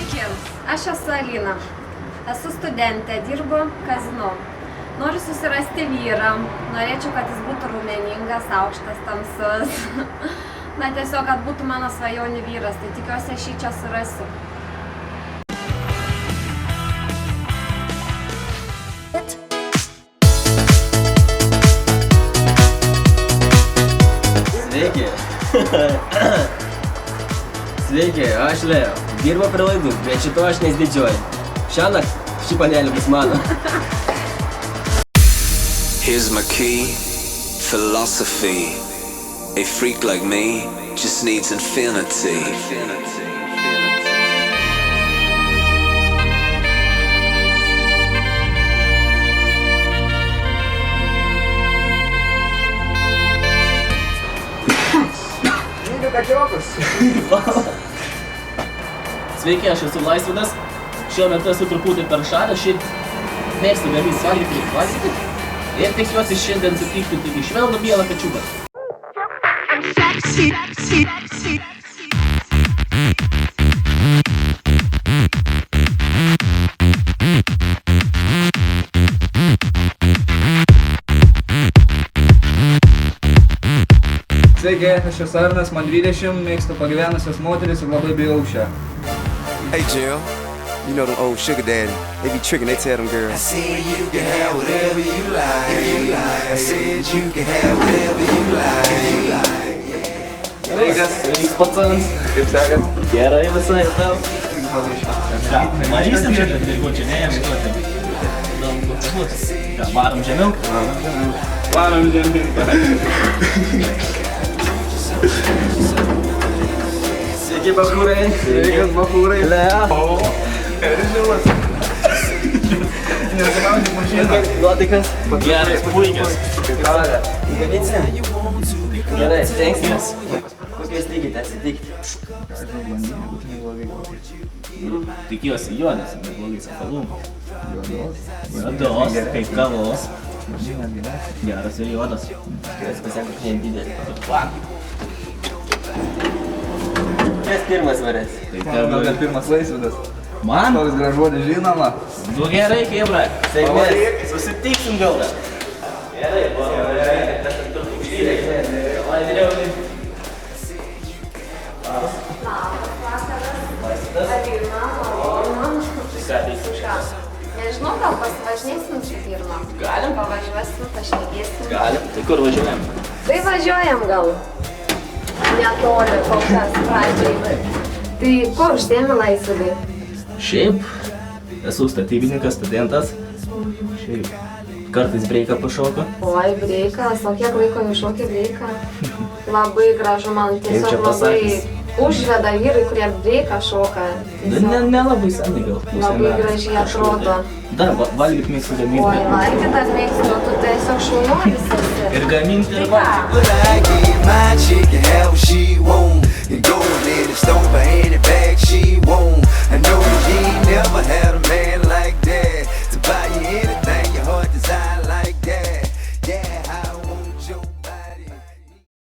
Sveiki, aš esu Alina. Esu studentė, dirbu kazino. Noriu susirasti vyrą. Norėčiau, kad jis būtų raumeningas, aukštas, tamsus. Na, tiesiog, kad būtų mano svajonių vyras. Tai tikiuosi, aš jį čia surasiu. Sveiki. Sveiki, aš Leo. Dirbu prie laidų, bet šito aš nesididžiuoju. Šiąnakt ši panelė bus mano. Here's my key, philosophy. A freak like me just needs infinity. Sveiki, aš esu Laisvidas. Šiuo metu esu truputį per šalį. Šiaip mėgstu gaminti valgyti. Ir tikiuosi šiandien sutikti tik švelnų mielą kačiuką. Sveiki, aš esu Arnas, man 20, mėgstu pagyvenusias moteris ir labai bijau šią. Hey Jill, you know them old sugar daddy, they be tricking, they tell them girls. I said you can have whatever you like, I said you can have whatever you like. Sveiks pacans. Kaip sakant? Gerai visai tau. Marysim šiandien dirbučiai, ne, jam duotim. Ką, varom žemiau? Varom žemyn. Sveiki, bachūrai. Sveikas, bachūrai. Leo. Eržilas. Nesimaudyk mašiną. Nuotaikas. Gerai, puikias. Kaip kalė. Įgadinsim? Gerai, stengsimės. Kokiais tikite, atsitikti? Tikiuosi juodas, neblogai sapalumų. Juodos, kaip kavos. Geras ir juodas. Tikiuosi pasiekus nedidelį. Kas pirmas varės? Gal net pirmas Laisvidas. Man? Toks gražuodis žinoma. Nu gerai, Kebra. Sėkmės. Susitiksim gal dar. Gerai, Nežinau, gal pasivažinėsim su pirma. Galim? Pavažiuosim, pašnekėsim. Galim. Tai kur važiuojam? Tai važiuojam gal. Netoli kol kas pradžiai. Tai kur užsiemi Laisvidai? Šiaip esu statybininkas, studentas. Šiaip kartais breiką pašoku. Oi, breikas, o kiek laiko jau šoki breiką? Labai gražu, man Kaip čia tiesiog labai pasakys? užveda vyrai, kurie breiką šoka. Nelabai senai gal. Labai gražiai atrodo. Dar valgyt mėgstu Oi, gaminti. valgyt mėgstu, tu tiesiog šaunuolis esi. Ir gaminti, ir Tai ką? valgyti. But I get my chick and have what she want, and go and let it stomp her in the back she want.